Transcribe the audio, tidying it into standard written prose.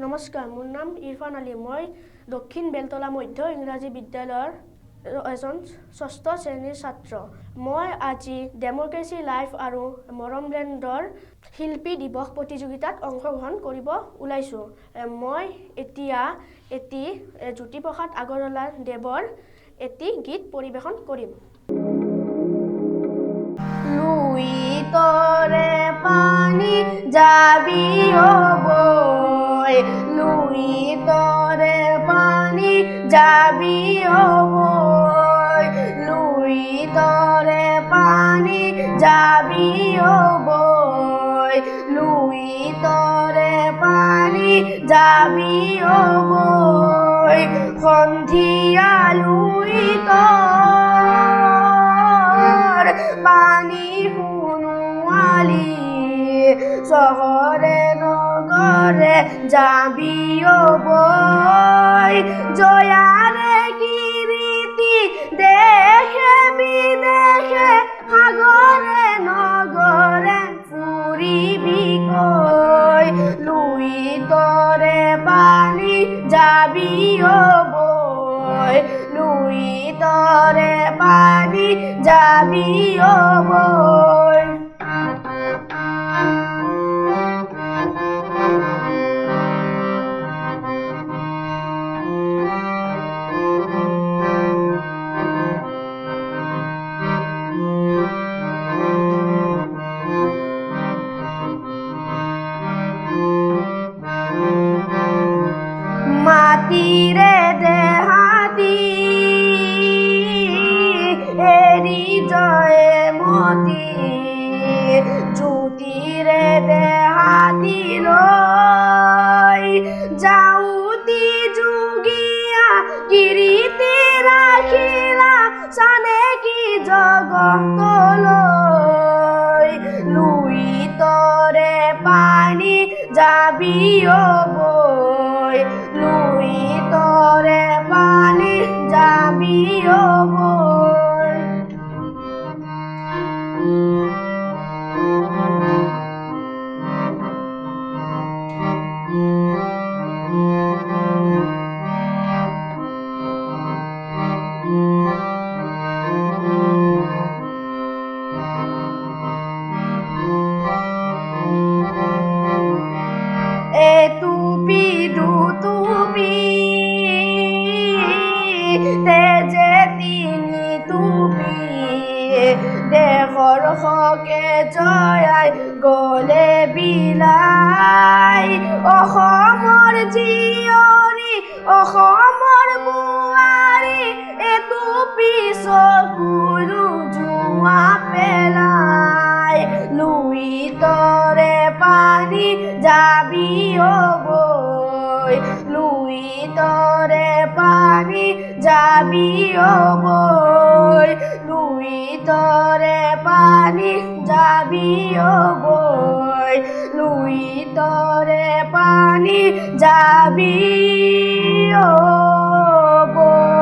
নমস্কাৰ, মোৰ নাম ইৰফান আলী। মই দক্ষিণ বেলতলা মধ্য ইংৰাজী বিদ্যালয়ৰ এজন ষষ্ঠ শ্ৰেণীৰ ছাত্ৰ। মই আজি ডেম'ক্ৰেচি লাইভ আৰু মৰমলেণ্ডৰ শিল্পী দিৱস প্ৰতিযোগিতাত অংশগ্ৰহণ কৰিব ওলাইছোঁ। মই এতিয়া জ্যোতিপ্ৰসাদ আগৰৱালা দেৱৰ এটি গীত পৰিৱেশন কৰিম। লুই তৰে পানী যাবি অবৈ, লুই তৰে পানী যাবি অবৈ, লুই তৰে পানী যাবি অবৈ, লুই তৰে পানী যাবি অবৈ, সন্ধিয়া লুই তৰ পানী সোণোৱালী, চহৰে নগৰে যাবি অবৈ, জয়াৰে কীৰ্তি দেশে বিদেশে সাগৰে নগৰে ফুৰিবি গৈ, লুই তৰে পানী যাবি অবৈ, লুই তৰে পানী যাবি অবৈ। মাটিৰে দেহাতি এৰি জয়ে মতি, জ্যোতিৰে দেহাতি লৈ যাওঁতি যুগীয়া কিৰীতি ৰাখিলা চানেকি জগতলৈ, লুই তৰে পানী যাবি অবৈ, লুই তৰে পানী যাবি অবৈ। এটুপি দুটুপি তেজে তিনি টুপি, দেশৰ হকে জয়াই গলে বিলাই, অসমৰ জীয়ৰী অসমৰ বোৱাৰী এটুপি চকুৰো জোৱা পেলাই, লুই তৰে পানী যাবি অবৈ, লুই তৰে পানী যাবি অবৈ, লুই তৰে পানী যাবি অবৈ, লুই তৰে পানী যাবি অবৈ।